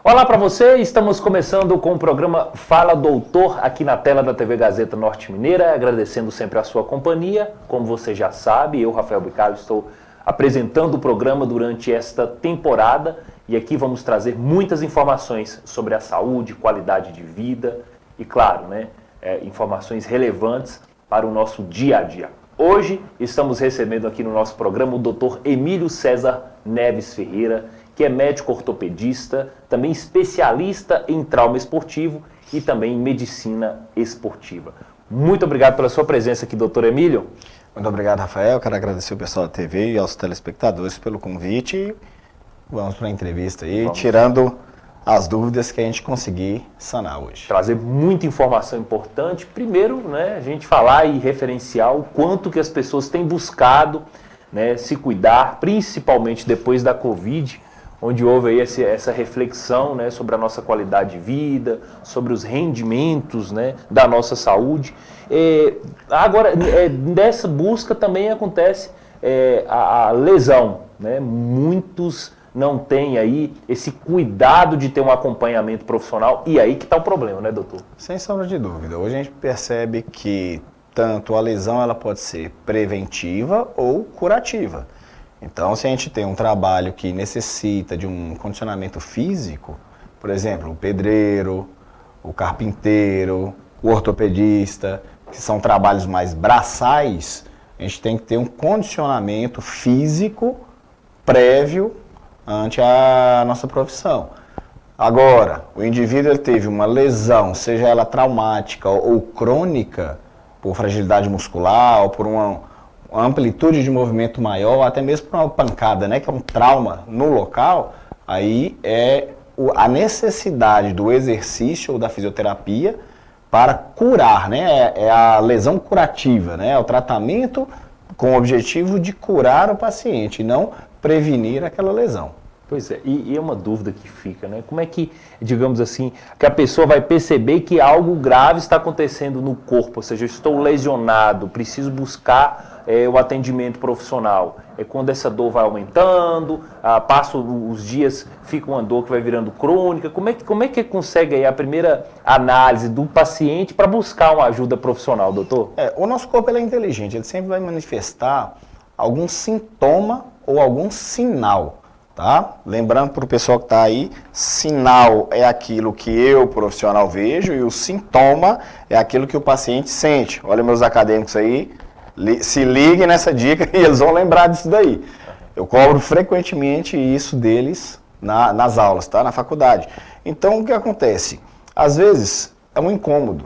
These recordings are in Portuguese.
Olá para você, estamos começando com o programa Fala Doutor aqui na tela da TV Gazeta Norte Mineira, agradecendo sempre a sua companhia. Como você já sabe, eu, Rafael Bicalho, estou apresentando o programa durante esta temporada e aqui vamos trazer muitas informações sobre a saúde, qualidade de vida e, claro, informações relevantes para o nosso dia a dia. Hoje estamos recebendo aqui no nosso programa o Dr. Emílio César Neves Ferreira, que é médico ortopedista, também especialista em trauma esportivo e também em medicina esportiva. Muito obrigado pela sua presença aqui, doutor Emílio. Muito obrigado, Rafael. Quero agradecer ao pessoal da TV e aos telespectadores pelo convite. Vamos para a entrevista aí, tirando as dúvidas que a gente conseguir sanar hoje. Trazer muita informação importante. Primeiro, a gente falar e referenciar o quanto que as pessoas têm buscado se cuidar, principalmente depois da Covid, onde houve aí essa reflexão sobre a nossa qualidade de vida, sobre os rendimentos da nossa saúde. Agora, dessa busca também acontece a lesão. Muitos não têm aí esse cuidado de ter um acompanhamento profissional, e aí que está o problema, né, doutor? Sem sombra de dúvida. Hoje a gente percebe que tanto a lesão ela pode ser preventiva ou curativa. Então, se a gente tem um trabalho que necessita de um condicionamento físico, por exemplo, o pedreiro, o carpinteiro, o ortopedista, que são trabalhos mais braçais, a gente tem que ter um condicionamento físico prévio ante a nossa profissão. Agora, o indivíduo ele teve uma lesão, seja ela traumática ou crônica, por fragilidade muscular ou por uma amplitude de movimento maior, até mesmo por uma pancada, que é um trauma no local, aí é a necessidade do exercício ou da fisioterapia para curar, é a lesão curativa, é o tratamento com o objetivo de curar o paciente, e não prevenir aquela lesão. Pois é, e é uma dúvida que fica, Como é que, digamos assim, que a pessoa vai perceber que algo grave está acontecendo no corpo, ou seja, eu estou lesionado, preciso buscar o atendimento profissional? É quando essa dor vai aumentando, passa os dias, fica uma dor que vai virando crônica. Como é que consegue aí a primeira análise do paciente para buscar uma ajuda profissional, doutor? O nosso corpo ele é inteligente, ele sempre vai manifestar algum sintoma ou algum sinal. Tá? Lembrando para o pessoal que está aí, sinal é aquilo que eu, profissional, vejo, e o sintoma é aquilo que o paciente sente. Olha meus acadêmicos aí, se liguem nessa dica e eles vão lembrar disso daí. Eu cobro frequentemente isso deles nas aulas, tá? Na faculdade. Então, o que acontece? Às vezes, é um incômodo.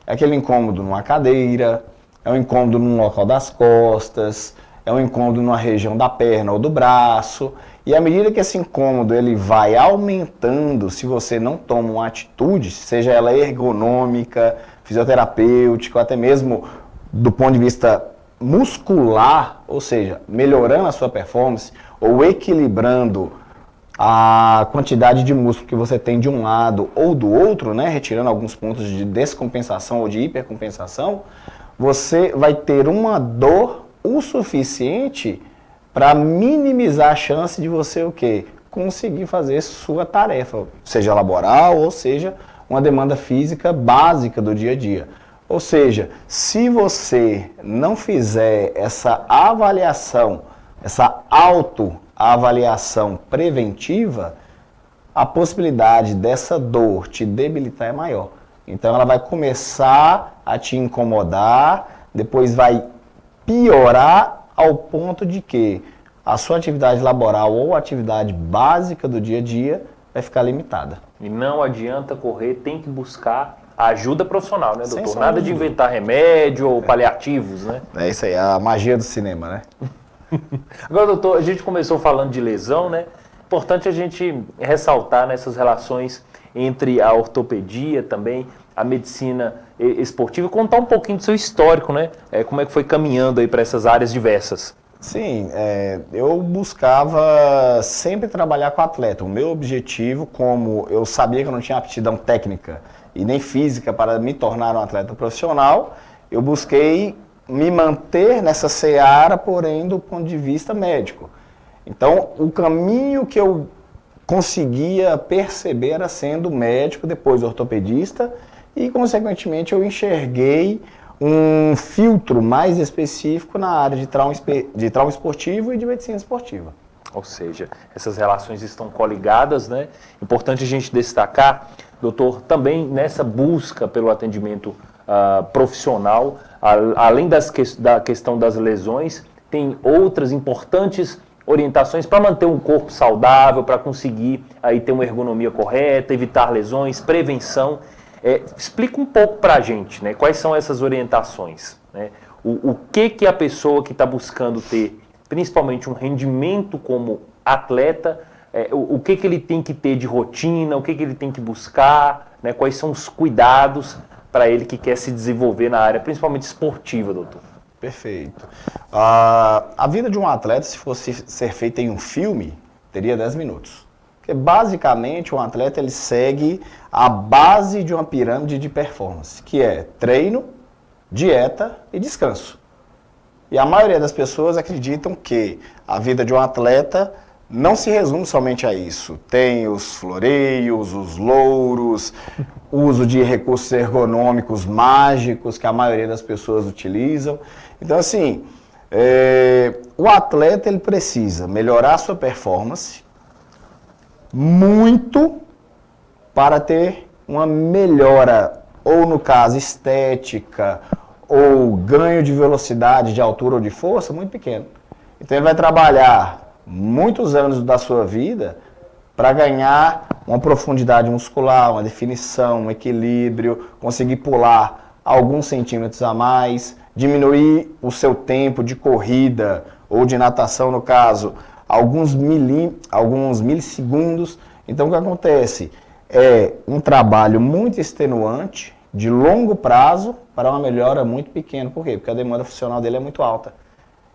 É aquele incômodo numa cadeira, é um incômodo num local das costas, é um incômodo numa região da perna ou do braço. E à medida que esse incômodo ele vai aumentando, se você não toma uma atitude, seja ela ergonômica, fisioterapêutica, ou até mesmo do ponto de vista muscular, ou seja, melhorando a sua performance ou equilibrando a quantidade de músculo que você tem de um lado ou do outro, retirando alguns pontos de descompensação ou de hipercompensação, você vai ter uma dor o suficiente para minimizar a chance de você o quê? Conseguir fazer sua tarefa, seja laboral ou seja uma demanda física básica do dia a dia. Ou seja, se você não fizer essa avaliação, essa autoavaliação preventiva, a possibilidade dessa dor te debilitar é maior. Então ela vai começar a te incomodar, depois vai piorar ao ponto de que a sua atividade laboral ou atividade básica do dia a dia vai ficar limitada. E não adianta correr, tem que buscar a ajuda profissional, doutor? Nada de inventar remédio ou paliativos, É isso aí, a magia do cinema, Agora, doutor, a gente começou falando de lesão, Importante a gente ressaltar nessas relações entre a ortopedia também, a medicina esportiva, contar um pouquinho do seu histórico, como é que foi caminhando aí para essas áreas diversas. Sim, eu buscava sempre trabalhar com atleta. O meu objetivo, como eu sabia que eu não tinha aptidão técnica e nem física para me tornar um atleta profissional, eu busquei me manter nessa seara, porém do ponto de vista médico. Então, o caminho que eu conseguia perceber era sendo médico, depois ortopedista, e consequentemente eu enxerguei um filtro mais específico na área de trauma esportivo e de medicina esportiva. Ou seja, essas relações estão coligadas, né? Importante a gente destacar, doutor, também nessa busca pelo atendimento profissional, além da questão das lesões, tem outras importantes orientações para manter um corpo saudável, para conseguir aí ter uma ergonomia correta, evitar lesões, prevenção. Explica um pouco para a gente, né? Quais são essas orientações, né? O que a pessoa que está buscando ter, principalmente um rendimento como atleta, o que ele tem que ter de rotina, o que ele tem que buscar, né? Quais são os cuidados para ele que quer se desenvolver na área, principalmente esportiva, doutor? Perfeito. A vida de um atleta, se fosse ser feita em um filme, teria 10 minutos. Porque basicamente um atleta ele segue a base de uma pirâmide de performance, que é treino, dieta e descanso. E a maioria das pessoas acreditam que a vida de um atleta não se resume somente a isso. Tem os floreios, os louros, uso de recursos ergonômicos mágicos que a maioria das pessoas utilizam. Então, assim, o atleta ele precisa melhorar a sua performance muito para ter uma melhora, ou no caso estética, ou ganho de velocidade, de altura ou de força, muito pequeno. Então ele vai trabalhar muitos anos da sua vida para ganhar uma profundidade muscular, uma definição, um equilíbrio, conseguir pular alguns centímetros a mais, diminuir o seu tempo de corrida ou de natação, no caso, alguns milissegundos. Então o que acontece? É um trabalho muito extenuante, de longo prazo, para uma melhora muito pequena. Por quê? Porque a demanda funcional dele é muito alta.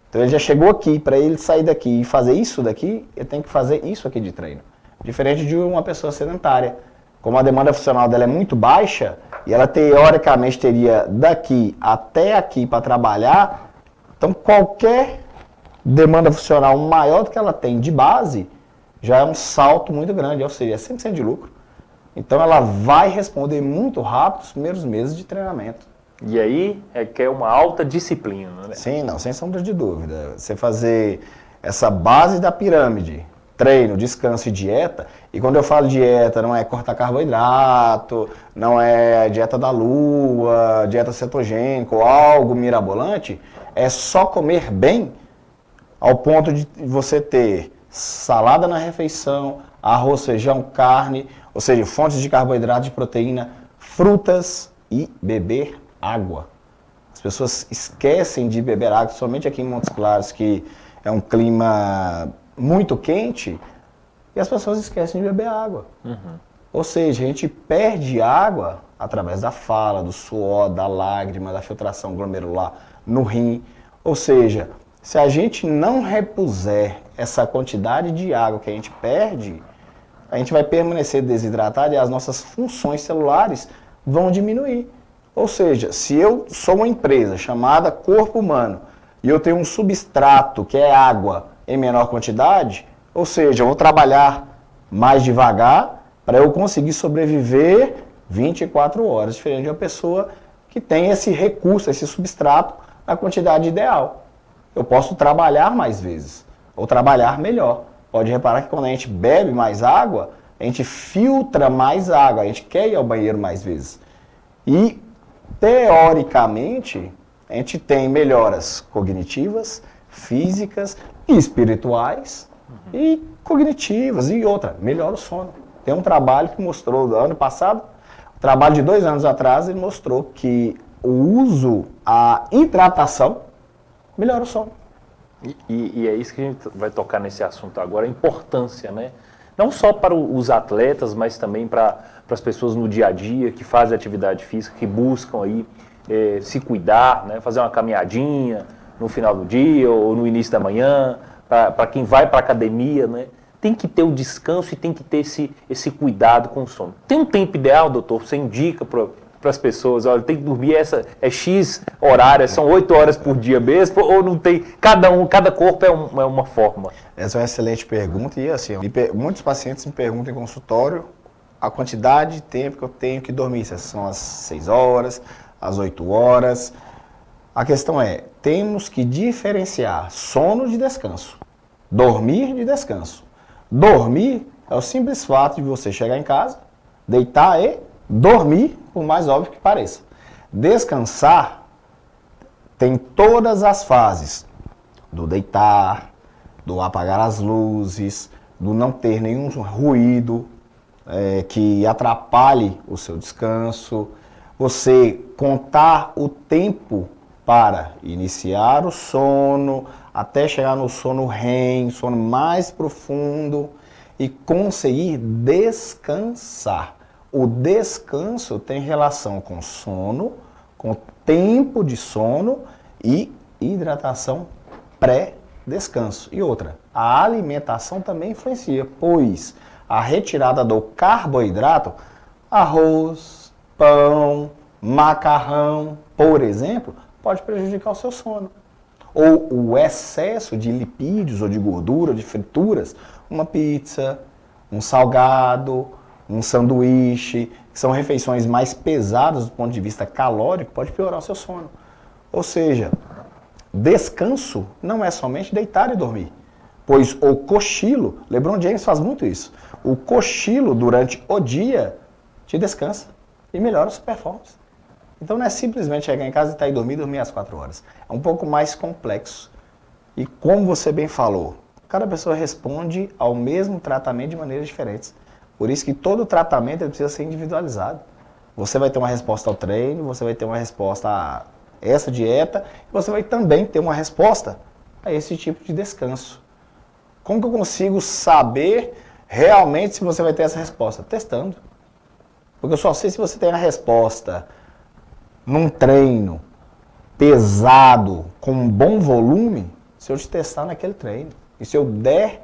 Então ele já chegou aqui, para ele sair daqui e fazer isso daqui, ele tem que fazer isso aqui de treino. Diferente de uma pessoa sedentária. Como a demanda funcional dela é muito baixa, e ela teoricamente teria daqui até aqui para trabalhar, então qualquer demanda funcional maior do que ela tem de base, já é um salto muito grande, ou seja, é 100% de lucro. Então ela vai responder muito rápido os primeiros meses de treinamento. E aí que é uma alta disciplina, né? Sim, não, sem sombra de dúvida. Você fazer essa base da pirâmide, treino, descanso e dieta, e quando eu falo dieta, não é cortar carboidrato, não é dieta da lua, dieta cetogênica ou algo mirabolante, é só comer bem ao ponto de você ter salada na refeição, arroz, feijão, carne, ou seja, fontes de carboidrato, de proteína, frutas e beber água. As pessoas esquecem de beber água, somente aqui em Montes Claros, que é um clima muito quente, e as pessoas esquecem de beber água. Ou seja, a gente perde água através da fala, do suor, da lágrima, da filtração glomerular no rim. Ou seja, se a gente não repuser essa quantidade de água que a gente perde, a gente vai permanecer desidratado e as nossas funções celulares vão diminuir. Ou seja, se eu sou uma empresa chamada corpo humano e eu tenho um substrato que é água em menor quantidade, ou seja, eu vou trabalhar mais devagar para eu conseguir sobreviver 24 horas, diferente de uma pessoa que tem esse recurso, esse substrato na quantidade ideal. Eu posso trabalhar mais vezes, ou trabalhar melhor. Pode reparar que quando a gente bebe mais água, a gente filtra mais água, a gente quer ir ao banheiro mais vezes. E, teoricamente, a gente tem melhoras cognitivas, físicas e espirituais, e cognitivas, e outra, melhora o sono. Tem um trabalho que mostrou, ano passado, um trabalho de 2 anos atrás, ele mostrou que o uso, a hidratação, melhora o sono. E é isso que a gente vai tocar nesse assunto agora, a importância, né? Não só para os atletas, mas também para as pessoas no dia a dia que fazem atividade física, que buscam aí se cuidar, né? Fazer uma caminhadinha no final do dia ou no início da manhã, para quem vai para a academia, né? Tem que ter o descanso e tem que ter esse cuidado com o sono. Tem um tempo ideal, doutor? Você indica para para as pessoas? Olha, tem que dormir é X horário, são 8 horas por dia mesmo, ou não tem? Cada corpo é uma forma. Essa é uma excelente pergunta e assim, muitos pacientes me perguntam em consultório a quantidade de tempo que eu tenho que dormir, se são as 6 horas, as 8 horas. A questão é, temos que diferenciar sono de descanso, dormir de descanso. Dormir é o simples fato de você chegar em casa, deitar e dormir, por mais óbvio que pareça. Descansar tem todas as fases do deitar, do apagar as luzes, do não ter nenhum ruído que atrapalhe o seu descanso, você contar o tempo para iniciar o sono, até chegar no sono REM, sono mais profundo e conseguir descansar. O descanso tem relação com sono, com tempo de sono e hidratação pré-descanso. E outra, a alimentação também influencia, pois a retirada do carboidrato, arroz, pão, macarrão, por exemplo, pode prejudicar o seu sono. Ou o excesso de lipídios ou de gordura, de frituras, uma pizza, um salgado, um sanduíche, que são refeições mais pesadas do ponto de vista calórico, pode piorar o seu sono. Ou seja, descanso não é somente deitar e dormir, pois o cochilo, LeBron James faz muito isso, o cochilo durante o dia te descansa e melhora a sua performance. Então não é simplesmente chegar em casa e estar aí dormir às 4 horas. É um pouco mais complexo. E como você bem falou, cada pessoa responde ao mesmo tratamento de maneiras diferentes. Por isso que todo tratamento precisa ser individualizado. Você vai ter uma resposta ao treino, você vai ter uma resposta a essa dieta, e você vai também ter uma resposta a esse tipo de descanso. Como que eu consigo saber realmente se você vai ter essa resposta? Testando. Porque eu só sei se você tem a resposta num treino pesado, com um bom volume, se eu te testar naquele treino. E se eu der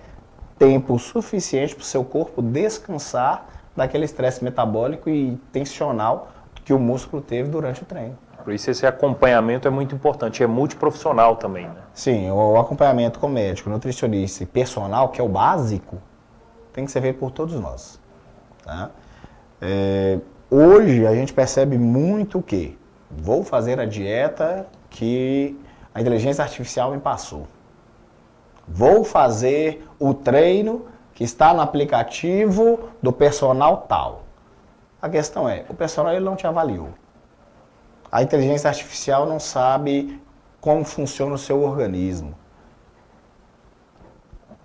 tempo suficiente para o seu corpo descansar daquele estresse metabólico e tensional que o músculo teve durante o treino. Por isso esse acompanhamento é muito importante, é multiprofissional também, né? Sim, o acompanhamento com médico, nutricionista e personal, que é o básico, tem que ser feito por todos nós. Tá? Hoje a gente percebe muito o quê? Vou fazer a dieta que a inteligência artificial me passou. Vou fazer o treino que está no aplicativo do personal tal. A questão é, o personal ele não te avaliou. A inteligência artificial não sabe como funciona o seu organismo.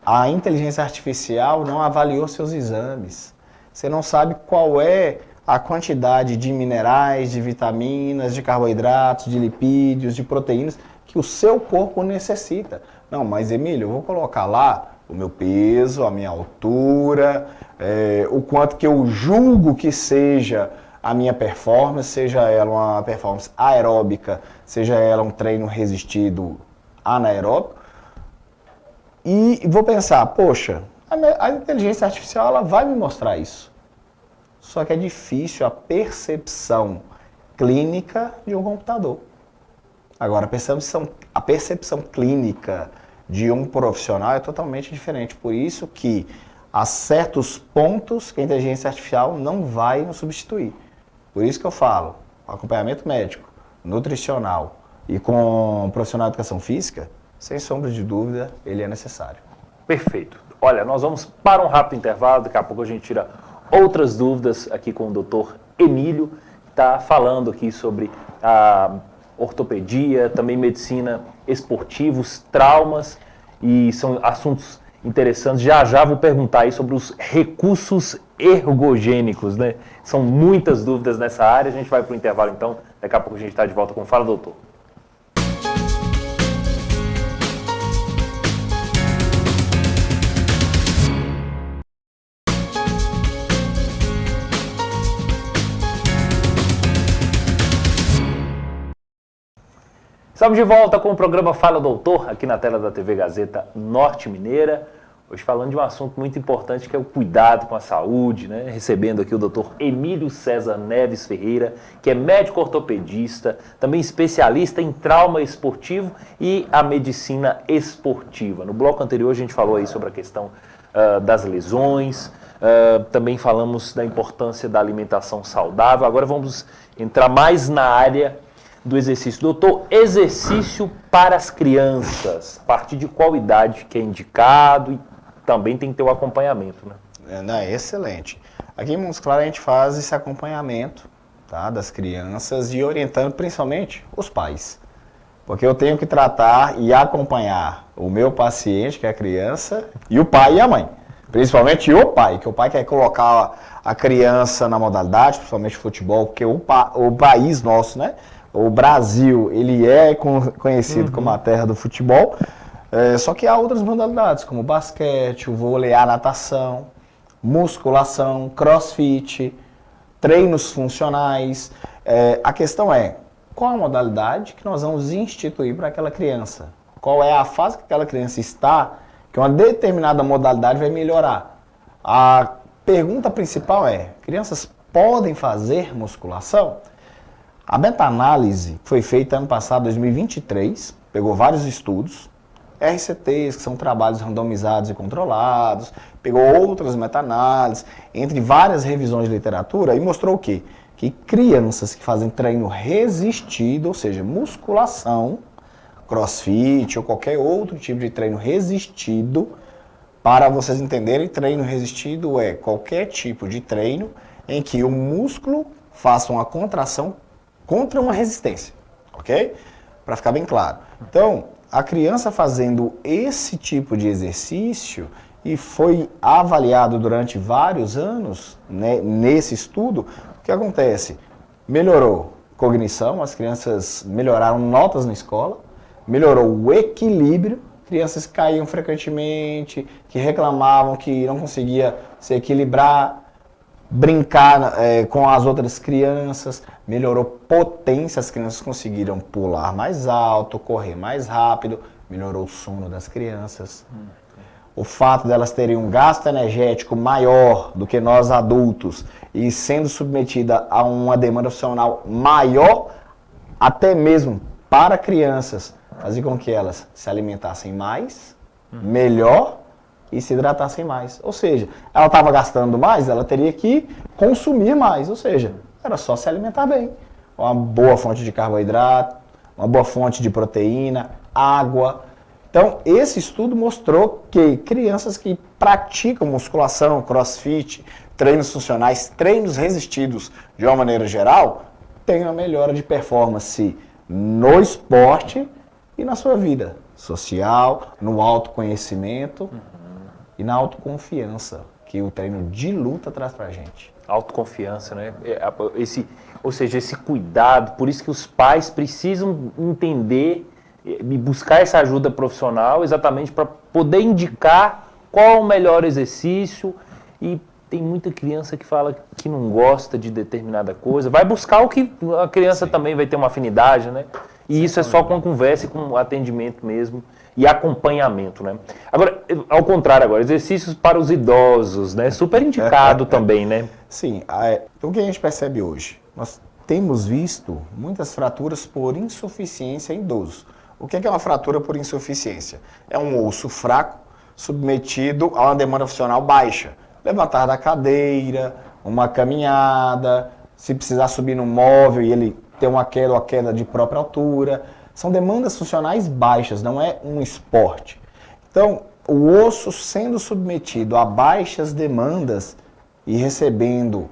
A inteligência artificial não avaliou seus exames. Você não sabe qual é a quantidade de minerais, de vitaminas, de carboidratos, de lipídios, de proteínas que o seu corpo necessita. Não, mas Emílio, eu vou colocar lá o meu peso, a minha altura, o quanto que eu julgo que seja a minha performance, seja ela uma performance aeróbica, seja ela um treino resistido anaeróbico, e vou pensar, poxa, a inteligência artificial ela vai me mostrar isso. Só que é difícil a percepção clínica de um computador. Agora, a percepção clínica de um profissional é totalmente diferente. Por isso que há certos pontos que a inteligência artificial não vai nos substituir. Por isso que eu falo, acompanhamento médico, nutricional e com um profissional de educação física, sem sombra de dúvida, ele é necessário. Perfeito. Olha, nós vamos para um rápido intervalo, daqui a pouco a gente tira outras dúvidas aqui com o Dr. Emílio, que está falando aqui sobre a ortopedia, também medicina esportiva, os traumas, e são assuntos interessantes. Já já vou perguntar aí sobre os recursos ergogênicos, né? São muitas dúvidas nessa área, a gente vai para o intervalo então, daqui a pouco a gente está de volta com Fala Doutor. Estamos de volta com o programa Fala Doutor, aqui na tela da TV Gazeta Norte Mineira. Hoje falando de um assunto muito importante que é o cuidado com a saúde, né? Recebendo aqui o Dr. Emílio César Neves Ferreira, que é médico ortopedista, também especialista em trauma esportivo e a medicina esportiva. No bloco anterior a gente falou aí sobre a questão das lesões, também falamos da importância da alimentação saudável. Agora vamos entrar mais na área do exercício. Doutor, exercício para as crianças, a partir de qual idade que é indicado e também tem que ter o acompanhamento, né? É excelente. Aqui em Muscular a gente faz esse acompanhamento, tá, das crianças e orientando principalmente os pais. Porque eu tenho que tratar e acompanhar o meu paciente, que é a criança, e o pai e a mãe. Principalmente o pai, que o pai quer colocar a criança na modalidade, principalmente futebol, porque o país nosso, né? O Brasil, ele é conhecido como a terra do futebol, só que há outras modalidades, como basquete, o vôlei, a natação, musculação, crossfit, treinos funcionais. A questão é, qual a modalidade que nós vamos instituir para aquela criança? Qual é a fase que aquela criança está, que uma determinada modalidade vai melhorar? A pergunta principal é, crianças podem fazer musculação? A meta-análise foi feita ano passado, 2023, pegou vários estudos, RCTs, que são trabalhos randomizados e controlados, pegou outras meta-análises, entre várias revisões de literatura, e mostrou o quê? Que crianças que fazem treino resistido, ou seja, musculação, crossfit ou qualquer outro tipo de treino resistido, para vocês entenderem, treino resistido é qualquer tipo de treino em que o músculo faça uma contração contra uma resistência, ok? Para ficar bem claro. Então, a criança fazendo esse tipo de exercício, e foi avaliado durante vários anos, né, nesse estudo, o que acontece? Melhorou cognição, as crianças melhoraram notas na escola, melhorou o equilíbrio, crianças que caíam frequentemente, que reclamavam que não conseguia se equilibrar, brincar com as outras crianças, melhorou potência, as crianças conseguiram pular mais alto, correr mais rápido, melhorou o sono das crianças. O fato delas terem um gasto energético maior do que nós adultos e sendo submetida a uma demanda funcional maior, até mesmo para crianças, fazia com que elas se alimentassem mais, melhor, e se hidratassem mais. Ou seja, ela estava gastando mais, ela teria que consumir mais. Ou seja, era só se alimentar bem. Uma boa fonte de carboidrato, uma boa fonte de proteína, água. Então, esse estudo mostrou que crianças que praticam musculação, crossfit, treinos funcionais, treinos resistidos de uma maneira geral, têm uma melhora de performance no esporte e na sua vida social, no autoconhecimento e na autoconfiança que o treino de luta traz pra gente. Autoconfiança, né? Ou seja, esse cuidado, por isso que os pais precisam entender e buscar essa ajuda profissional exatamente para poder indicar qual o melhor exercício. E tem muita criança que fala que não gosta de determinada coisa, vai buscar o que a criança também vai ter uma afinidade, né? E isso é só com conversa e com atendimento mesmo e acompanhamento, né? Agora, ao contrário agora, exercícios para os idosos, né? Super indicado também, né? Sim, o que a gente percebe hoje? Nós temos visto muitas fraturas por insuficiência em idosos. O que é uma fratura por insuficiência? É um osso fraco submetido a uma demanda funcional baixa. Levantar da cadeira, uma caminhada, se precisar subir no móvel e ele ter uma queda ou a queda de própria altura. São demandas funcionais baixas, não é um esporte. Então, o osso sendo submetido a baixas demandas e recebendo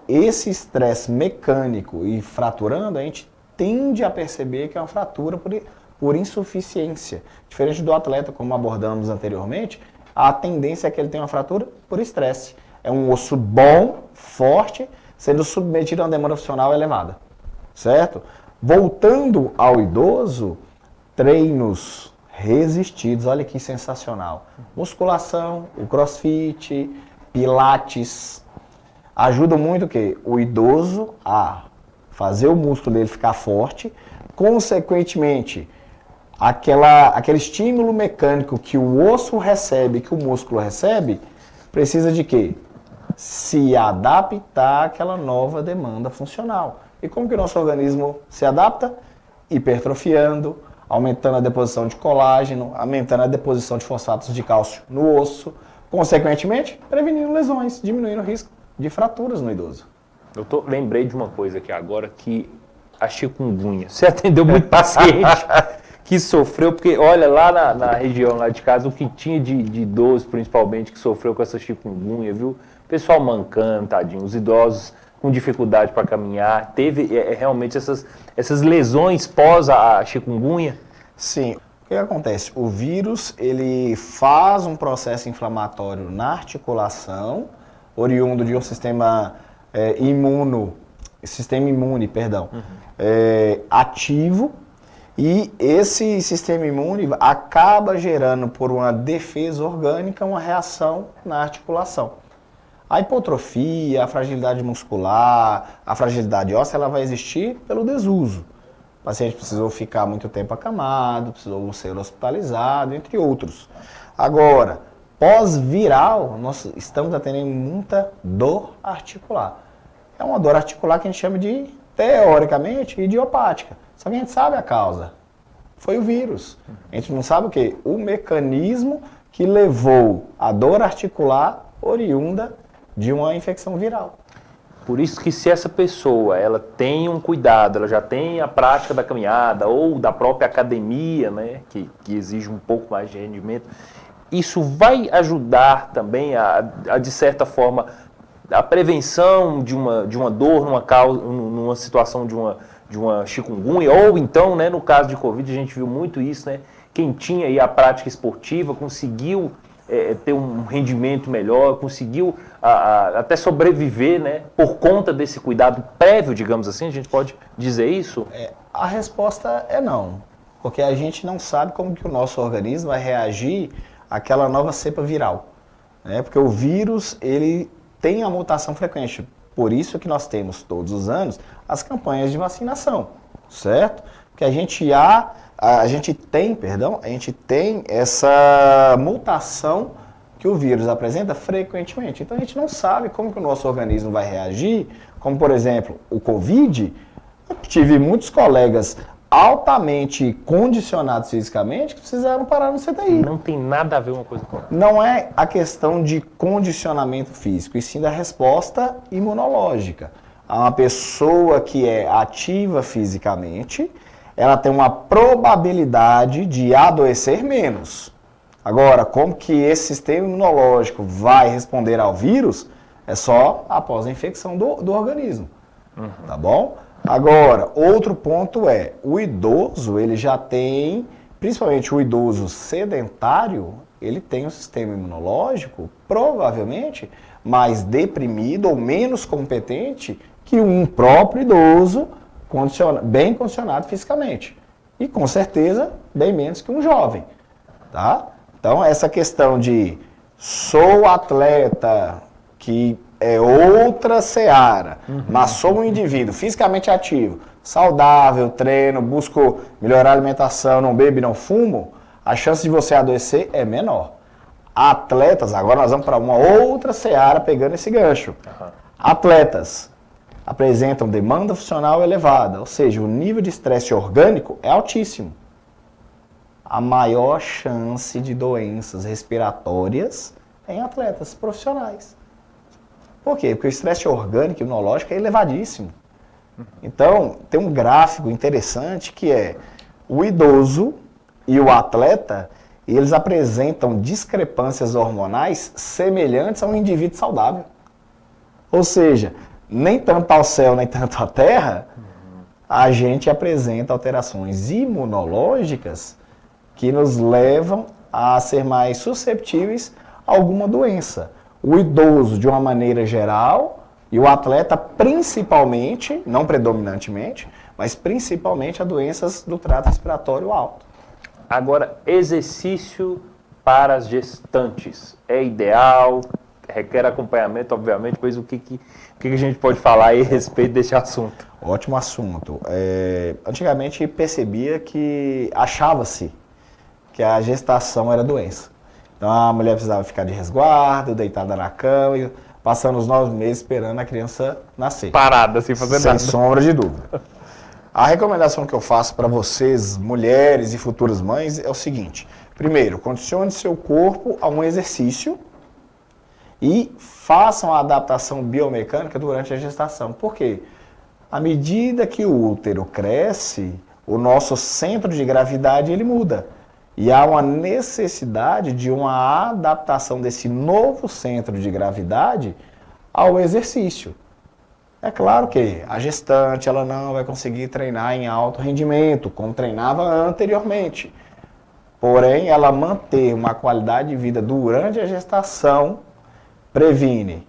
esse estresse mecânico e fraturando, a gente tende a perceber que é uma fratura por insuficiência. Diferente do atleta, como abordamos anteriormente, a tendência é que ele tenha uma fratura por estresse. É um osso bom, forte, sendo submetido a uma demanda funcional elevada. Certo? Voltando ao idoso, treinos resistidos, olha que sensacional. Musculação, o crossfit, pilates, ajudam muito o idoso a fazer o músculo dele ficar forte, consequentemente, aquele estímulo mecânico que o osso recebe, que o músculo recebe, precisa de quê? Se adaptar àquela nova demanda funcional. E como que o nosso organismo se adapta? Hipertrofiando, aumentando a deposição de colágeno, aumentando a deposição de fosfatos de cálcio no osso, consequentemente, prevenindo lesões, diminuindo o risco de fraturas no idoso. Doutor, lembrei de uma coisa aqui agora, que a chikungunya. Você atendeu muito paciente que sofreu, porque olha, lá na região lá de casa, o que tinha de idosos, principalmente, que sofreu com essa chikungunya, viu? Pessoal mancando, tadinho, os idosos com dificuldade para caminhar. Teve realmente essas lesões pós a chikungunya? Sim. O que acontece? O vírus, ele faz um processo inflamatório na articulação, oriundo de um sistema imune, ativo, e esse sistema imune acaba gerando, por uma defesa orgânica, uma reação na articulação. A hipotrofia, a fragilidade muscular, a fragilidade óssea, ela vai existir pelo desuso. O paciente precisou ficar muito tempo acamado, precisou ser hospitalizado, entre outros. Agora, pós-viral, nós estamos atendendo muita dor articular. É uma dor articular que a gente chama de, teoricamente, idiopática. Só que a gente sabe a causa. Foi o vírus. A gente não sabe o quê? O mecanismo que levou a dor articular oriunda de uma infecção viral. Por isso que se essa pessoa ela tem um cuidado, ela já tem a prática da caminhada ou da própria academia, né, que exige um pouco mais de rendimento, isso vai ajudar também de certa forma, a prevenção de uma dor numa situação de uma chikungunya, ou então, né, no caso de Covid, a gente viu muito isso, né, quem tinha aí a prática esportiva conseguiu ter um rendimento melhor, conseguiu até sobreviver, né, por conta desse cuidado prévio, digamos assim, a gente pode dizer isso? A resposta é não, porque a gente não sabe como que o nosso organismo vai reagir àquela nova cepa viral, né, porque o vírus, ele tem a mutação frequente, por isso que nós temos todos os anos as campanhas de vacinação, certo? Porque a gente tem essa mutação que o vírus apresenta frequentemente. Então a gente não sabe como que o nosso organismo vai reagir, como por exemplo o Covid. Eu tive muitos colegas altamente condicionados fisicamente que precisaram parar no CTI. Não tem nada a ver uma coisa com a outra. Não é a questão de condicionamento físico, e sim da resposta imunológica. Uma pessoa que é ativa fisicamente, ela tem uma probabilidade de adoecer menos. Agora, como que esse sistema imunológico vai responder ao vírus, é só após a infecção do organismo, tá bom? Agora, outro ponto é, o idoso, ele já tem, principalmente o idoso sedentário, ele tem um sistema imunológico, provavelmente, mais deprimido ou menos competente que um próprio idoso bem condicionado fisicamente. E, com certeza, bem menos que um jovem, tá? Então, essa questão de sou atleta, que é outra seara, mas sou um indivíduo fisicamente ativo, saudável, treino, busco melhorar a alimentação, não bebo e não fumo, a chance de você adoecer é menor. Atletas, agora nós vamos para uma outra seara pegando esse gancho. Atletas apresentam demanda funcional elevada, ou seja, o nível de estresse orgânico é altíssimo. A maior chance de doenças respiratórias é em atletas profissionais. Por quê? Porque o estresse orgânico e imunológico é elevadíssimo. Então, tem um gráfico interessante que é o idoso e o atleta, eles apresentam discrepâncias hormonais semelhantes a um indivíduo saudável. Ou seja, nem tanto ao céu, nem tanto à terra, a gente apresenta alterações imunológicas que nos levam a ser mais susceptíveis a alguma doença. O idoso, de uma maneira geral, e o atleta, principalmente, não predominantemente, mas principalmente a doenças do trato respiratório alto. Agora, exercício para as gestantes é ideal? Requer acompanhamento, obviamente, pois que a gente pode falar aí a respeito desse assunto? Ótimo assunto. Antigamente percebia que achava-se que a gestação era doença. Então a mulher precisava ficar de resguardo, deitada na cama, passando os 9 meses esperando a criança nascer. Parada, sem fazer nada. Sem sombra de dúvida. A recomendação que eu faço para vocês, mulheres e futuras mães, é o seguinte. Primeiro, condicione seu corpo a um exercício e façam a adaptação biomecânica durante a gestação. Por quê? À medida que o útero cresce, o nosso centro de gravidade ele muda. E há uma necessidade de uma adaptação desse novo centro de gravidade ao exercício. É claro que a gestante ela não vai conseguir treinar em alto rendimento, como treinava anteriormente. Porém, ela manter uma qualidade de vida durante a gestação previne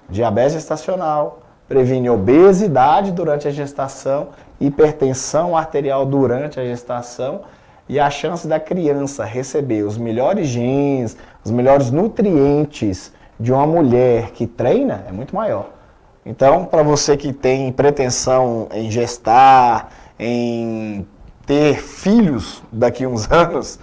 diabetes gestacional, previne obesidade durante a gestação, hipertensão arterial durante a gestação e a chance da criança receber os melhores genes, os melhores nutrientes de uma mulher que treina é muito maior. Então, para você que tem pretensão em gestar, em ter filhos daqui a uns anos,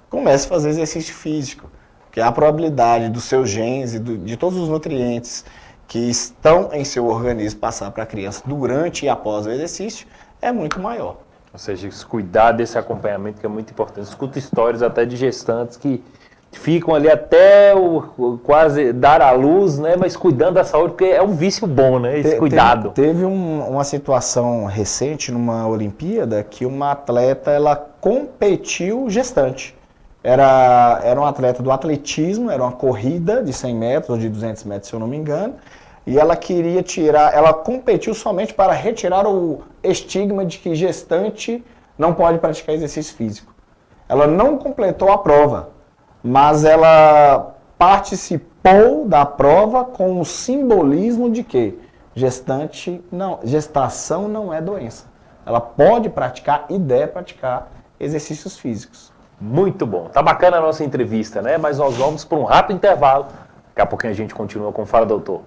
comece a fazer exercício físico, porque a probabilidade dos seus genes e de todos os nutrientes que estão em seu organismo passar para a criança durante e após o exercício é muito maior. Ou seja, cuidar desse acompanhamento que é muito importante. Escuto histórias até de gestantes que ficam ali até quase dar à luz, né? Mas cuidando da saúde, porque é um vício bom, né? Esse cuidado. Teve uma situação recente numa Olimpíada que uma atleta ela competiu gestante. Era um atleta do atletismo, era uma corrida de 100 metros ou de 200 metros, se eu não me engano, e ela queria ela competiu somente para retirar o estigma de que gestante não pode praticar exercício físico. Ela não completou a prova, mas ela participou da prova com o simbolismo de que gestação não é doença. Ela pode praticar e deve praticar exercícios físicos. Muito bom. Tá bacana a nossa entrevista, né? Mas nós vamos para um rápido intervalo. Daqui a pouquinho a gente continua com Fala Doutor.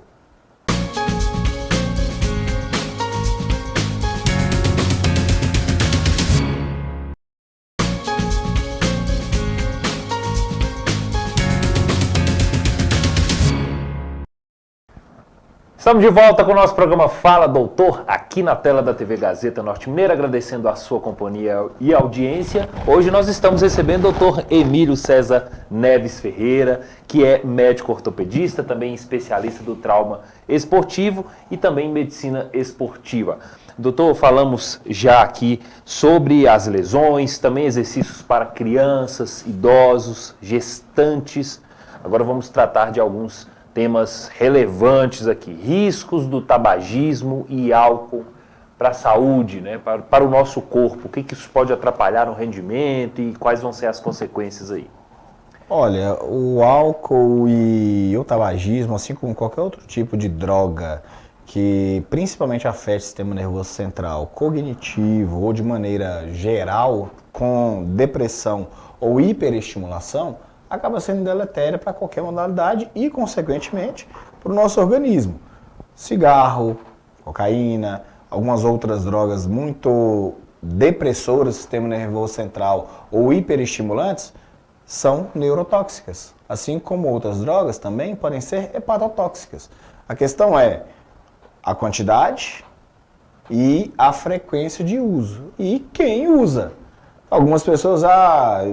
Estamos de volta com o nosso programa Fala Doutor, aqui na tela da TV Gazeta Norte Mineira, agradecendo a sua companhia e audiência. Hoje nós estamos recebendo o Dr. Emílio César Neves Ferreira, que é médico ortopedista, também especialista do trauma esportivo e também em medicina esportiva. Doutor, falamos já aqui sobre as lesões, também exercícios para crianças, idosos, gestantes. Agora vamos tratar de alguns temas relevantes aqui, riscos do tabagismo e álcool para a saúde, né? Para o nosso corpo, o que isso pode atrapalhar no rendimento e quais vão ser as consequências aí? Olha, o álcool e o tabagismo, assim como qualquer outro tipo de droga que principalmente afeta o sistema nervoso central, cognitivo ou de maneira geral, com depressão ou hiperestimulação, acaba sendo deletéria para qualquer modalidade e, consequentemente, para o nosso organismo. Cigarro, cocaína, algumas outras drogas muito depressoras do sistema nervoso central ou hiperestimulantes são neurotóxicas, assim como outras drogas também podem ser hepatotóxicas. A questão é a quantidade e a frequência de uso e quem usa. Algumas pessoas,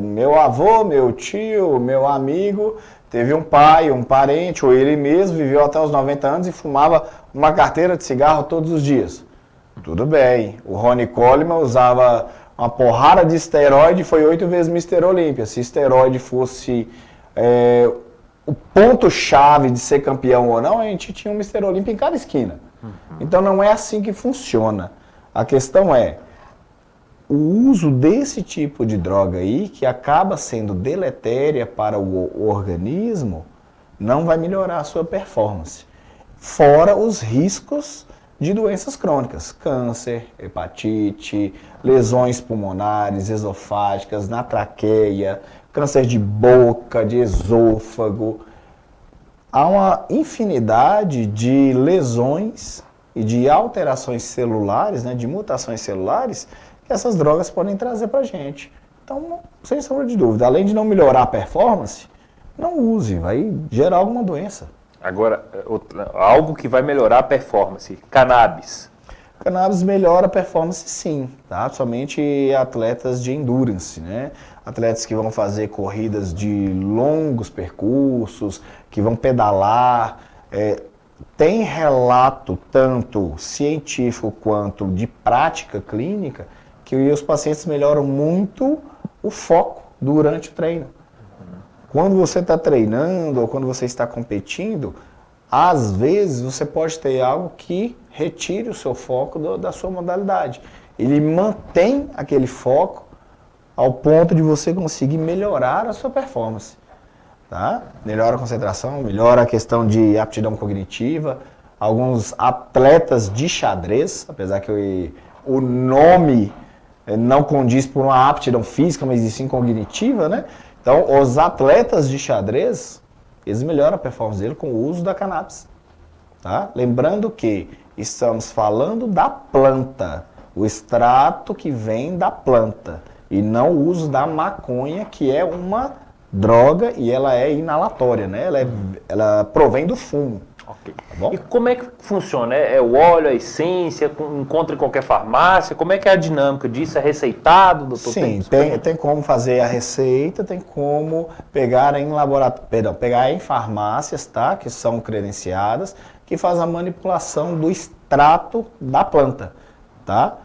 meu avô, meu tio, meu amigo, teve um pai, um parente, ou ele mesmo viveu até os 90 anos e fumava uma carteira de cigarro todos os dias. Tudo bem, o Ronnie Coleman usava uma porrada de esteroide e foi 8 vezes Mr. Olímpia. Se esteroide fosse o ponto-chave de ser campeão ou não, a gente tinha um Mr. Olímpia em cada esquina. Então não é assim que funciona. A questão é, o uso desse tipo de droga aí, que acaba sendo deletéria para o organismo, não vai melhorar a sua performance. Fora os riscos de doenças crônicas, câncer, hepatite, lesões pulmonares, esofágicas, na traqueia, câncer de boca, de esôfago. há uma infinidade de lesões e de alterações celulares, né, de mutações celulares, que essas drogas podem trazer para a gente. Então, sem sombra de dúvida, além de não melhorar a performance, não use, vai gerar alguma doença. Agora, algo que vai melhorar a performance, cannabis. Cannabis melhora a performance sim, tá? Somente atletas de endurance, né? Atletas que vão fazer corridas de longos percursos, que vão pedalar. Tem relato tanto científico quanto de prática clínica que os pacientes melhoram muito o foco durante o treino. Quando você está treinando ou quando você está competindo, às vezes você pode ter algo que retire o seu foco da sua modalidade. Ele mantém aquele foco ao ponto de você conseguir melhorar a sua performance. Tá? Melhora a concentração, melhora a questão de aptidão cognitiva. Alguns atletas de xadrez, apesar que o nome não condiz por uma aptidão física, mas sim cognitiva, né? Então, os atletas de xadrez, eles melhoram a performance dele com o uso da cannabis. Tá? Lembrando que estamos falando da planta, o extrato que vem da planta, e não o uso da maconha, que é uma droga e ela é inalatória, né? Ela provém do fumo. Okay. Tá bom? E como é que funciona? É o óleo, a essência, encontra em qualquer farmácia? Como é que é a dinâmica disso? É receitado, doutor? Sim, tem como fazer a receita, tem como pegar pegar em farmácias, tá? Que são credenciadas, que faz a manipulação do extrato da planta, tá?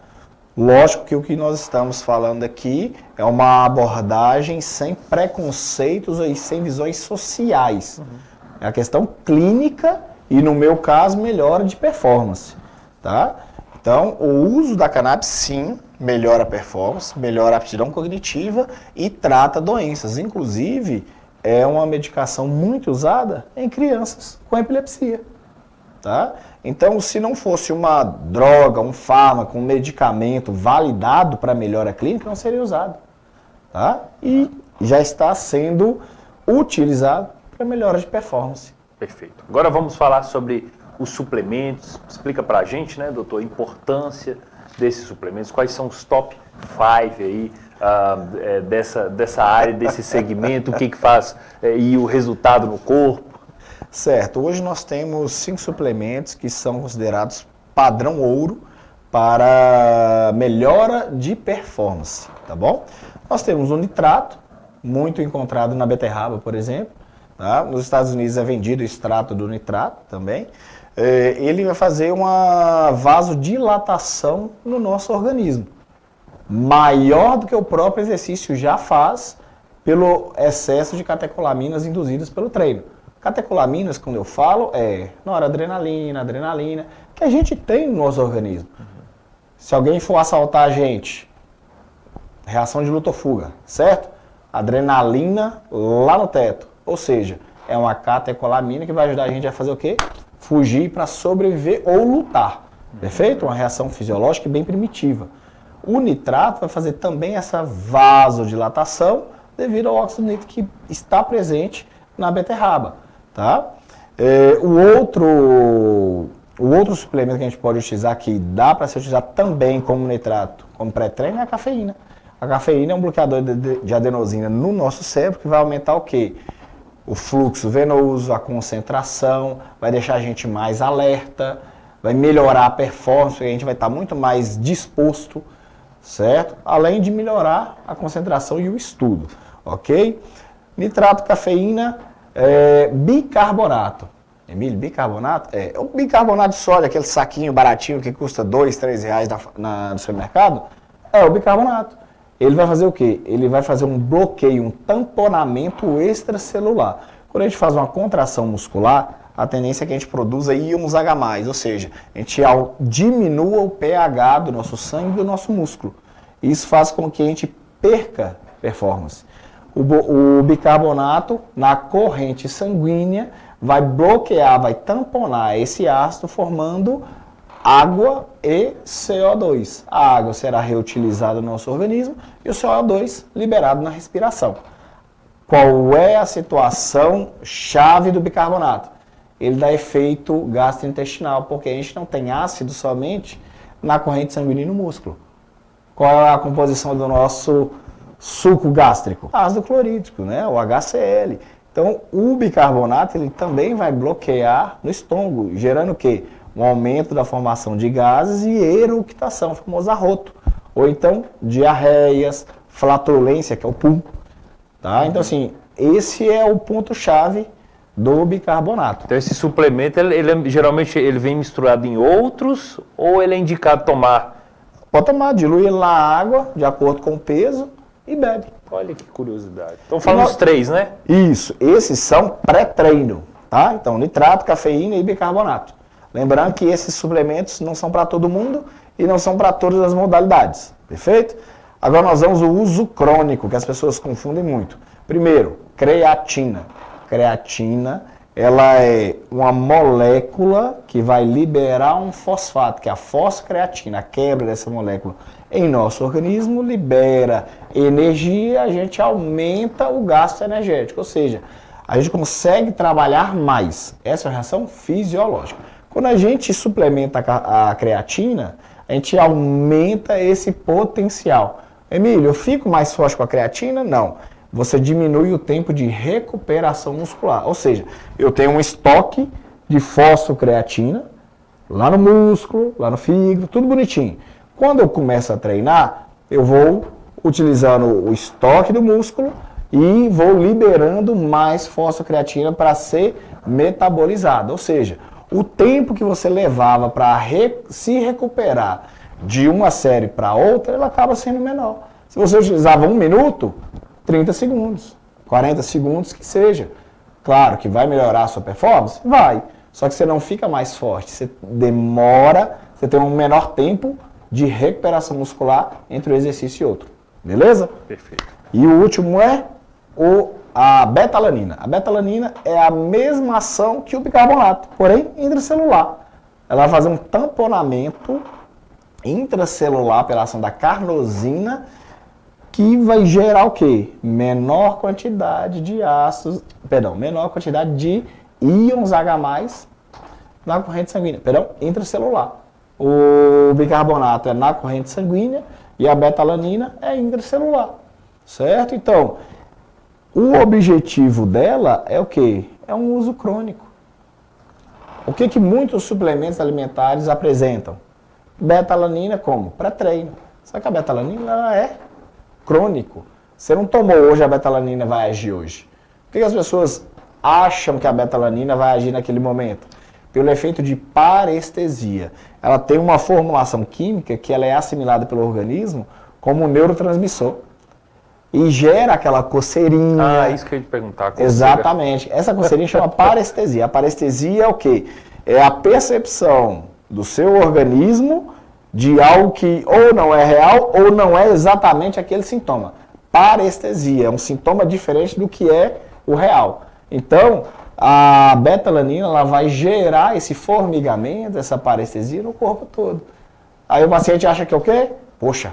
Lógico que o que nós estamos falando aqui é uma abordagem sem preconceitos e sem visões sociais. É a questão clínica e, no meu caso, melhora de performance. Tá? Então, o uso da cannabis, sim, melhora a performance, melhora a aptidão cognitiva e trata doenças. Inclusive, é uma medicação muito usada em crianças com epilepsia. Tá? Então, se não fosse uma droga, um fármaco, um medicamento validado para melhora clínica, não seria usado. Tá? E já está sendo utilizado para melhora de performance. Perfeito. Agora vamos falar sobre os suplementos. Explica para a gente, né, doutor, a importância desses suplementos, quais são os top 5 aí dessa área, desse segmento, o que faz e o resultado no corpo. Certo, hoje nós temos 5 suplementos que são considerados padrão ouro para melhora de performance, tá bom? Nós temos o nitrato, muito encontrado na beterraba, por exemplo. Tá? Nos Estados Unidos é vendido o extrato do nitrato também. Ele vai fazer uma vasodilatação no nosso organismo, maior do que o próprio exercício já faz pelo excesso de catecolaminas induzidas pelo treino. Catecolaminas, quando eu falo, é noradrenalina, adrenalina, que a gente tem no nosso organismo. Se alguém for assaltar a gente, reação de luta ou fuga, certo? Adrenalina lá no teto. Ou seja, é uma catecolamina que vai ajudar a gente a fazer o quê? Fugir para sobreviver ou lutar. Perfeito? Uma reação fisiológica bem primitiva. O nitrato vai fazer também essa vasodilatação devido ao óxido nítrico que está presente na beterraba. Tá? O outro suplemento que a gente pode utilizar, que dá para ser utilizado também como nitrato, como pré-treino, é a cafeína. A cafeína é um bloqueador de adenosina no nosso cérebro que vai aumentar o quê? O fluxo venoso, a concentração, vai deixar a gente mais alerta, vai melhorar a performance, porque a gente vai estar muito mais disposto, certo? Além de melhorar a concentração e o estudo, ok? Nitrato, cafeína, bicarbonato. Emílio, bicarbonato? O bicarbonato de sódio, aquele saquinho baratinho que custa R$2, R$3 no supermercado, é o bicarbonato. Ele vai fazer o quê? Ele vai fazer um bloqueio, um tamponamento extracelular. Quando a gente faz uma contração muscular, a tendência é que a gente produza íons H+, ou seja, a gente diminua o pH do nosso sangue e do nosso músculo. Isso faz com que a gente perca performance. O bicarbonato, na corrente sanguínea, vai bloquear, vai tamponar esse ácido, formando água e CO2. A água será reutilizada no nosso organismo e o CO2 liberado na respiração. qual é a situação chave do bicarbonato? Ele dá efeito gastrointestinal, porque a gente não tem ácido somente na corrente sanguínea e no músculo. Qual é a composição do nosso suco gástrico? Ácido clorídrico, né? O HCl. Então, o bicarbonato ele também vai bloquear no estômago, gerando o quê? Um aumento da formação de gases e eructação, o famoso arroto. Ou então, diarreias, flatulência, que é o pum. Tá? Então, assim, esse é o ponto-chave do bicarbonato. Então, esse suplemento, geralmente ele vem misturado em outros ou ele é indicado tomar? Pode tomar, dilui ele na água, de acordo com o peso, e bebe. Olha que curiosidade. Então, falando os três, né? Isso, esses são pré-treino, tá? Então, nitrato, cafeína e bicarbonato. Lembrando que esses suplementos não são para todo mundo e não são para todas as modalidades, perfeito? Agora nós vamos ao uso crônico, que as pessoas confundem muito. Primeiro, creatina. Creatina, ela é uma molécula que vai liberar um fosfato, que é a foscreatina. A quebra dessa molécula em nosso organismo libera energia, a gente aumenta o gasto energético, ou seja, a gente consegue trabalhar mais. Essa é a reação fisiológica. Quando a gente suplementa a creatina, a gente aumenta esse potencial. Emílio, eu fico mais forte com a creatina? Não. Você diminui o tempo de recuperação muscular. Ou seja, eu tenho um estoque de fosfocreatina lá no músculo, lá no fígado, tudo bonitinho. Quando eu começo a treinar, eu vou utilizando o estoque do músculo e vou liberando mais fosfocreatina para ser metabolizada. Ou seja, o tempo que você levava para se recuperar de uma série para outra, ele acaba sendo menor. Se você utilizava 1 minuto, 30 segundos, 40 segundos que seja. Claro que vai melhorar a sua performance? Vai. Só que você não fica mais forte, você demora, você tem um menor tempo de recuperação muscular entre um exercício e outro. Beleza? Perfeito. E o último é a betalanina. A betalanina é a mesma ação que o bicarbonato, porém intracelular. Ela vai fazer um tamponamento intracelular pela ação da carnosina, que vai gerar o quê? Menor quantidade de ácidos, menor quantidade de íons H+, na corrente sanguínea, intracelular. O bicarbonato é na corrente sanguínea e a betalanina é intracelular, certo? Então, o objetivo dela é o quê? É um uso crônico. O que muitos suplementos alimentares apresentam? Betalanina como? Pré-treino. Só que a betalanina ela é crônico. Você não tomou hoje, a betalanina vai agir hoje. Por que as pessoas acham que a betalanina vai agir naquele momento? Pelo efeito de parestesia. Ela tem uma formulação química que ela é assimilada pelo organismo como um neurotransmissor. E gera aquela coceirinha. Ah, isso que eu ia te perguntar. Exatamente. Essa coceirinha chama parestesia. A parestesia é o quê? É a percepção do seu organismo de algo que ou não é real ou não é exatamente aquele sintoma. Parestesia é um sintoma diferente do que é o real. Então, a betalanina ela vai gerar esse formigamento, essa parestesia no corpo todo. Aí o paciente acha que é o quê? Poxa,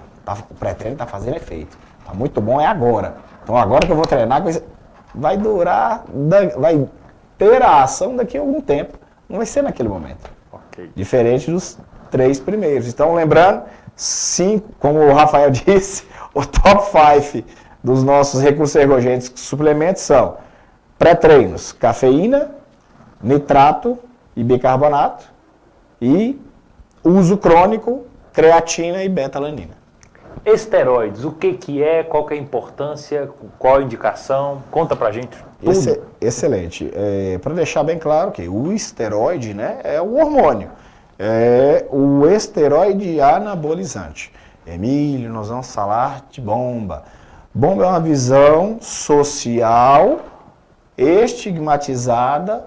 o pré-treino está fazendo efeito. Tá muito bom, é agora. Então agora que eu vou treinar, vai durar, vai ter a ação daqui a algum tempo. Não vai ser naquele momento. Okay. Diferente dos 3 primeiros. Então, lembrando, 5, como o Rafael disse, o top 5 dos nossos recursos ergogênicos suplementos são pré-treinos, cafeína, nitrato e bicarbonato e uso crônico, creatina e betalanina. Esteroides, o que é, qual que é a importância, qual a indicação? Conta pra gente tudo. Excelente. Para deixar bem claro que o esteroide, né, é o hormônio. É o esteroide anabolizante. Emílio, nós vamos falar de bomba. Bomba é uma visão social estigmatizada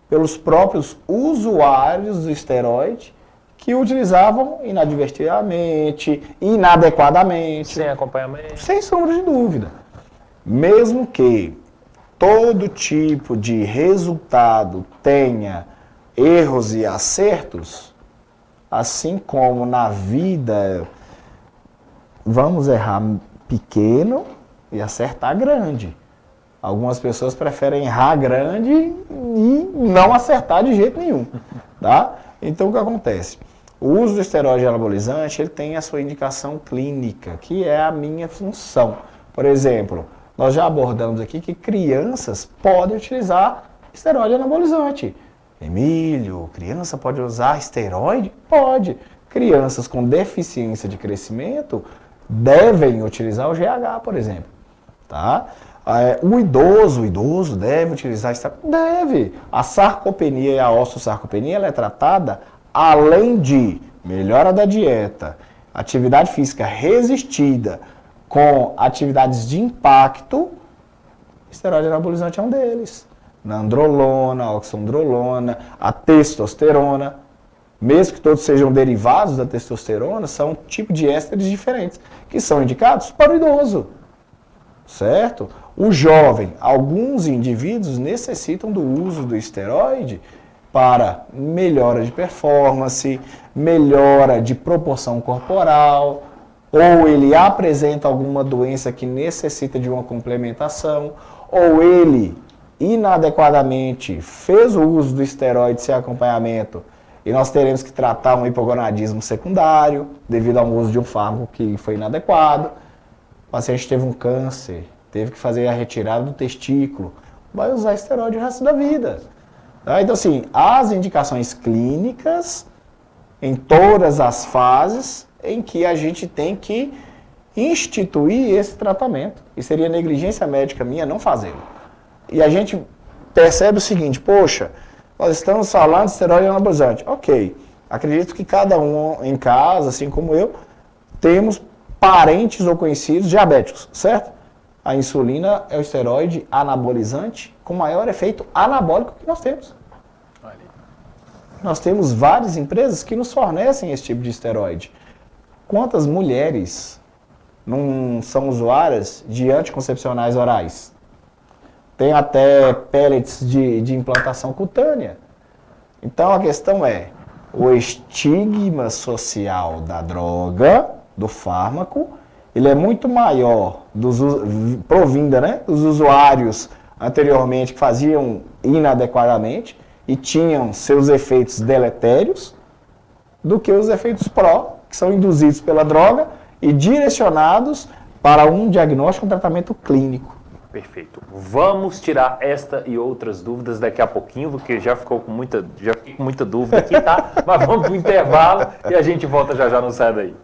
pelos próprios usuários do esteroide que utilizavam inadvertidamente, inadequadamente. Sem acompanhamento. Sem sombra de dúvida. Mesmo que todo tipo de resultado tenha erros e acertos, assim como na vida, vamos errar pequeno e acertar grande. Algumas pessoas preferem errar grande e não acertar de jeito nenhum, tá? Então, o que acontece? O uso do esteroide anabolizante, ele tem a sua indicação clínica, que é a minha função. Por exemplo, nós já abordamos aqui que crianças podem utilizar esteroide anabolizante. Emílio, criança pode usar esteroide? Pode. Crianças com deficiência de crescimento devem utilizar o GH, por exemplo, tá? O idoso deve utilizar esteroide? Deve. A sarcopenia e a osteosarcopenia, ela é tratada além de melhora da dieta, atividade física resistida com atividades de impacto, esteroide anabolizante é um deles. Nandrolona, a oxandrolona, a testosterona, mesmo que todos sejam derivados da testosterona, são tipos de ésteres diferentes, que são indicados para o idoso, certo? O jovem, alguns indivíduos necessitam do uso do esteroide para melhora de performance, melhora de proporção corporal, ou ele apresenta alguma doença que necessita de uma complementação, ou ele inadequadamente fez o uso do esteroide sem acompanhamento e nós teremos que tratar um hipogonadismo secundário devido ao uso de um fármaco que foi inadequado. O paciente teve um câncer, teve que fazer a retirada do testículo, vai usar esteroide o resto da vida. Tá? Então, assim, as indicações clínicas em todas as fases em que a gente tem que instituir esse tratamento. E seria negligência médica minha não fazê-lo. E a gente percebe o seguinte, poxa, nós estamos falando de esteroide anabolizante. Ok, acredito que cada um em casa, assim como eu, temos parentes ou conhecidos diabéticos, certo? A insulina é o esteroide anabolizante com maior efeito anabólico que nós temos. Nós temos várias empresas que nos fornecem esse tipo de esteroide. Quantas mulheres não são usuárias de anticoncepcionais orais? Tem até pellets de implantação cutânea. Então a questão é, o estigma social da droga, do fármaco, ele é muito maior provinda, né, dos usuários anteriormente que faziam inadequadamente e tinham seus efeitos deletérios, do que os efeitos pró, que são induzidos pela droga e direcionados para um diagnóstico e um tratamento clínico. Perfeito. Vamos tirar esta e outras dúvidas daqui a pouquinho, porque já fiquei com muita dúvida aqui, tá? Mas vamos para o intervalo e a gente volta já já, não sai daí.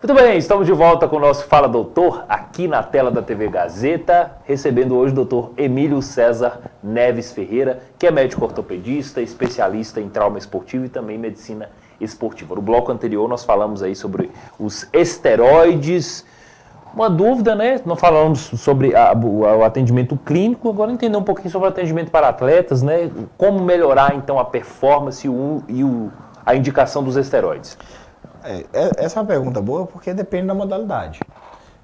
Muito bem, estamos de volta com o nosso Fala Doutor, aqui na tela da TV Gazeta, recebendo hoje o doutor Emílio César Neves Ferreira, que é médico ortopedista, especialista em trauma esportivo e também medicina esportiva. No bloco anterior nós falamos aí sobre os esteroides. Uma dúvida, né? Nós falamos sobre o atendimento clínico, agora entender um pouquinho sobre o atendimento para atletas, né? Como melhorar então a performance e a indicação dos esteroides. Essa é uma pergunta boa porque depende da modalidade.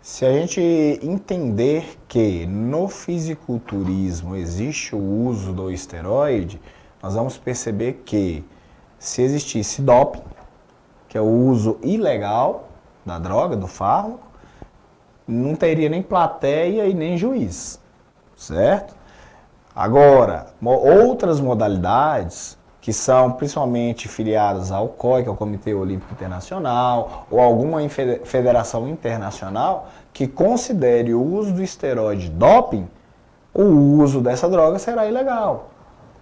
Se a gente entender que no fisiculturismo existe o uso do esteroide, nós vamos perceber que se existisse doping, que é o uso ilegal da droga, do fármaco, não teria nem plateia e nem juiz, certo? Agora, outras modalidades que são principalmente filiadas ao COI, que é o Comitê Olímpico Internacional, ou alguma federação internacional que considere o uso do esteroide doping, o uso dessa droga será ilegal.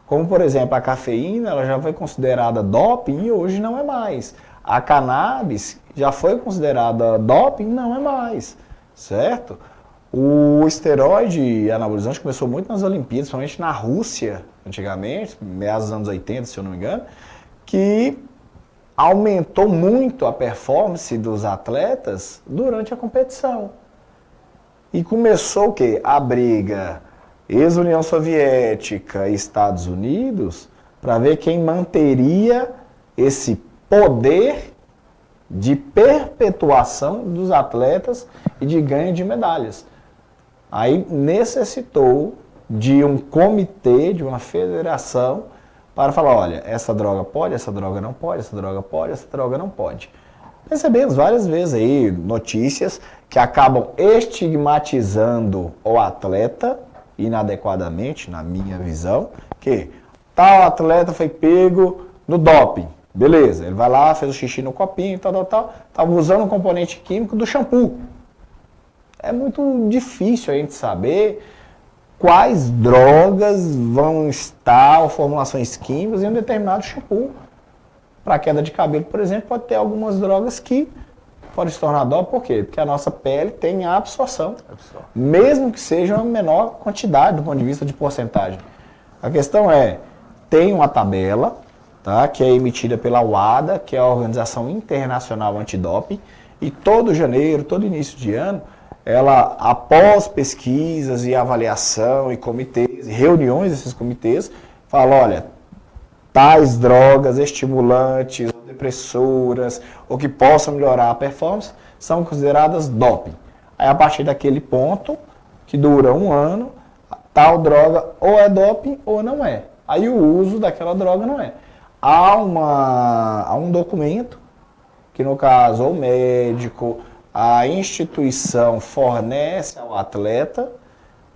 Como, por exemplo, a cafeína, ela já foi considerada doping e hoje não é mais. A cannabis já foi considerada doping e não é mais, certo? O esteroide anabolizante começou muito nas Olimpíadas, principalmente na Rússia, antigamente, meados dos anos 80, se eu não me engano, que aumentou muito a performance dos atletas durante a competição. E começou o quê? A briga ex-União Soviética e Estados Unidos para ver quem manteria esse poder de perpetuação dos atletas e de ganho de medalhas. Aí necessitou de um comitê, de uma federação, para falar, olha, essa droga pode, essa droga não pode, essa droga pode, essa droga não pode. Percebemos várias vezes aí notícias que acabam estigmatizando o atleta inadequadamente, na minha visão, que tal atleta foi pego no doping. Beleza, ele vai lá, fez o xixi no copinho, estava usando um componente químico do shampoo. É muito difícil a gente saber quais drogas vão estar, ou formulações químicas em um determinado shampoo. Para queda de cabelo, por exemplo, pode ter algumas drogas que podem se tornar doping. Por quê? Porque a nossa pele tem a absorção, mesmo que seja uma menor quantidade do ponto de vista de porcentagem. A questão é, tem uma tabela, tá, que é emitida pela WADA, que é a Organização Internacional Antidoping, e todo janeiro, todo início de ano, ela, após pesquisas e avaliação e comitês, e reuniões desses comitês, fala, olha, tais drogas, estimulantes, depressoras, ou que possam melhorar a performance, são consideradas doping. Aí, a partir daquele ponto, que dura um ano, tal droga ou é doping ou não é. Aí o uso daquela droga não é. Há um documento, que no caso o médico, a instituição fornece ao atleta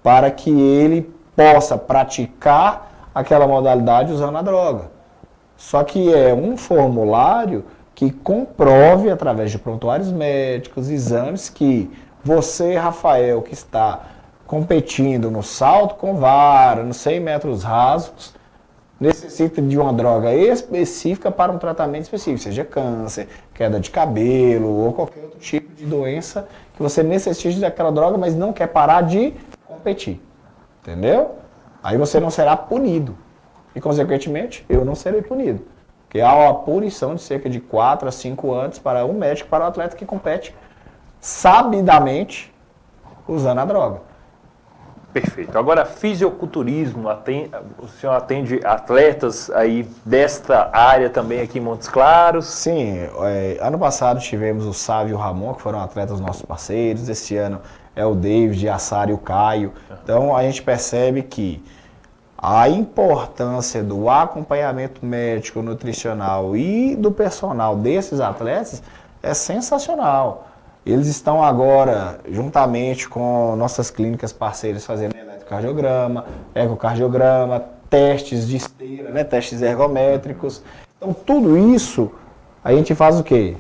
para que ele possa praticar aquela modalidade usando a droga. Só que é um formulário que comprove, através de prontuários médicos, exames, que você, Rafael, que está competindo no salto com vara, nos 100 metros rasos, necessita de uma droga específica para um tratamento específico, seja câncer, queda de cabelo ou qualquer outro tipo de doença que você necessite daquela droga, mas não quer parar de competir. Entendeu? Aí você não será punido. E, consequentemente, eu não serei punido. Porque há uma punição de cerca de 4 a 5 anos para um médico, para o atleta que compete sabidamente usando a droga. Perfeito. Agora, fisiculturismo, o senhor atende atletas aí desta área também aqui em Montes Claros? Sim, ano passado tivemos o Sávio e o Ramon, que foram atletas nossos parceiros. Esse ano é o David, a Sara e o Caio. Então, a gente percebe que a importância do acompanhamento médico, nutricional e do personal desses atletas é sensacional. Eles estão agora, juntamente com nossas clínicas parceiras, fazendo eletrocardiograma, ecocardiograma, testes de esteira, né, testes ergométricos. Então, tudo isso, a gente faz o quê?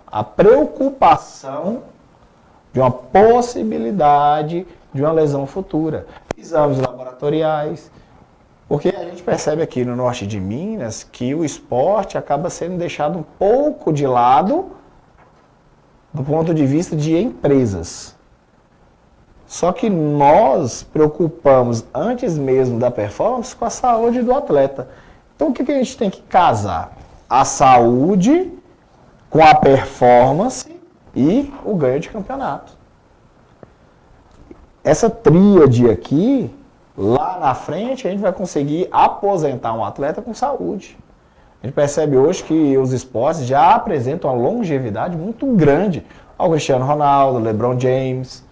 A preocupação de uma possibilidade de uma lesão futura. Exames laboratoriais. Porque a gente percebe aqui no norte de Minas que o esporte acaba sendo deixado um pouco de lado do ponto de vista de empresas. Só que nós preocupamos antes mesmo da performance com a saúde do atleta. Então o que a gente tem que casar? A saúde com a performance e o ganho de campeonato. Essa tríade aqui, lá na frente, a gente vai conseguir aposentar um atleta com saúde. A gente percebe hoje que os esportes já apresentam uma longevidade muito grande. O Cristiano Ronaldo, o LeBron James,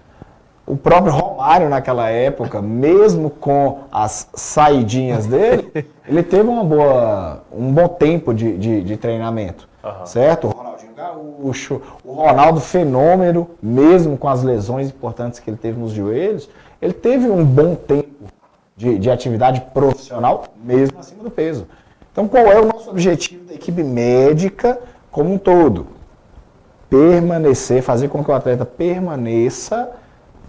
o próprio Romário naquela época, mesmo com as saidinhas dele, ele teve um bom tempo de treinamento, certo? O Ronaldinho Gaúcho, o Ronaldo Fenômeno, mesmo com as lesões importantes que ele teve nos joelhos, ele teve um bom tempo de atividade profissional, mesmo acima do peso. Então, qual é o nosso objetivo da equipe médica como um todo? Permanecer, fazer com que o atleta permaneça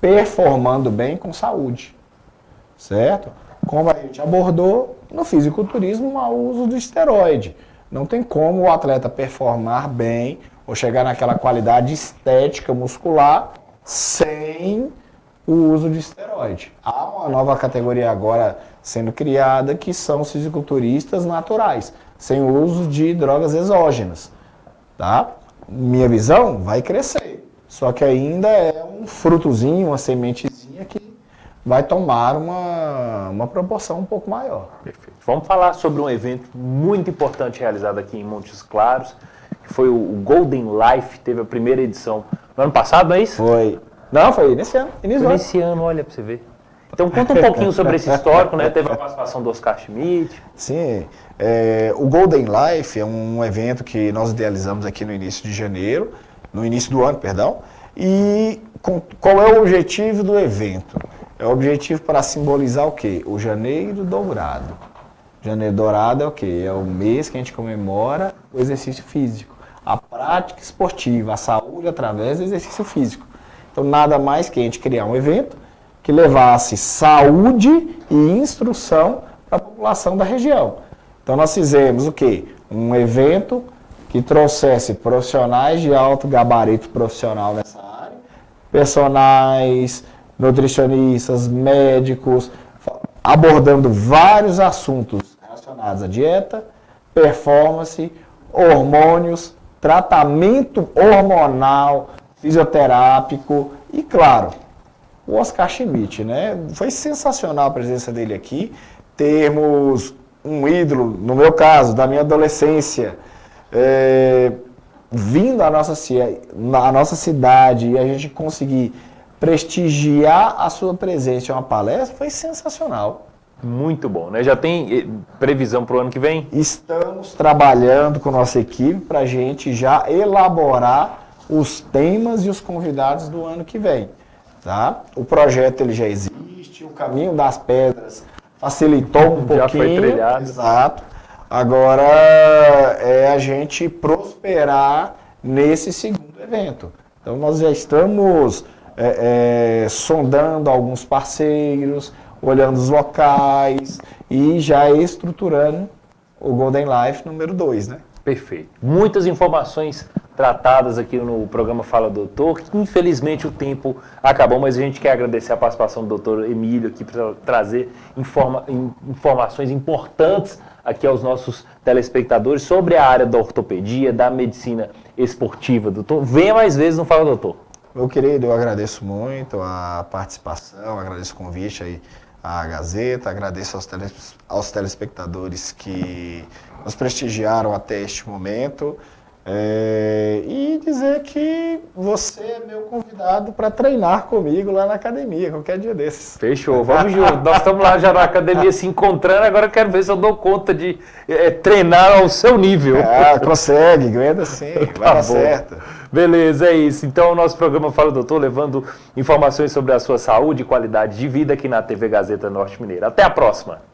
performando bem com saúde, certo? Como a gente abordou, no fisiculturismo há o uso do esteroide. Não tem como o atleta performar bem ou chegar naquela qualidade estética muscular sem o uso de esteroide. Há uma nova categoria agora sendo criada que são os fisiculturistas naturais, sem o uso de drogas exógenas, tá? Minha visão vai crescer, só que ainda é um frutozinho, uma sementezinha que vai tomar uma proporção um pouco maior. Perfeito. Vamos falar sobre um evento muito importante realizado aqui em Montes Claros, que foi o Golden Life, teve a primeira edição no ano passado, não é isso? Foi. Não, foi nesse ano. Foi nesse ano, olha pra você ver. Então conta um pouquinho sobre esse histórico, né? Teve a participação do Oscar Schmidt. Sim, o Golden Life é um evento que nós idealizamos aqui no início de janeiro, no início do ano, perdão. E qual é o objetivo do evento? É o objetivo para simbolizar o quê? O Janeiro Dourado. Janeiro Dourado é o quê? É o mês que a gente comemora o exercício físico, a prática esportiva, a saúde através do exercício físico. Então, nada mais que a gente criar um evento que levasse saúde e instrução para a população da região. Então, nós fizemos o quê? Um evento que trouxesse profissionais de alto gabarito profissional nessa área, personagens, nutricionistas, médicos, abordando vários assuntos relacionados à dieta, performance, hormônios, tratamento hormonal, fisioterápico e, claro, o Oscar Schmidt, né? Foi sensacional a presença dele aqui. Termos um ídolo, no meu caso, da minha adolescência, vindo à nossa cidade e a gente conseguir prestigiar a sua presença em uma palestra, foi sensacional. Muito bom, né? Já tem previsão para o ano que vem? Estamos trabalhando com nossa equipe para a gente já elaborar os temas e os convidados do ano que vem. Tá? O projeto ele já existe, o caminho das pedras facilitou um pouquinho. Já foi trilhado. Exato. Agora é a gente prosperar nesse segundo evento. Então nós já estamos sondando alguns parceiros, olhando os locais e já estruturando o Golden Life número 2, né? Perfeito. Muitas informações tratadas aqui no programa Fala Doutor. Infelizmente o tempo acabou, mas a gente quer agradecer a participação do doutor Emílio aqui para trazer informações importantes aqui aos nossos telespectadores sobre a área da ortopedia, da medicina esportiva. Doutor, venha mais vezes no Fala Doutor. Meu querido, eu agradeço muito a participação, agradeço o convite aí à Gazeta, agradeço aos telespectadores que nos prestigiaram até este momento. E dizer que você é meu convidado para treinar comigo lá na academia, qualquer dia desses. Fechou, vamos junto. Nós estamos lá já na academia se encontrando, agora eu quero ver se eu dou conta de treinar ao seu nível. Consegue, aguenta sim, vai dar certo. Beleza, é isso. Então o nosso programa Fala Doutor, levando informações sobre a sua saúde e qualidade de vida aqui na TV Gazeta Norte Mineira. Até a próxima!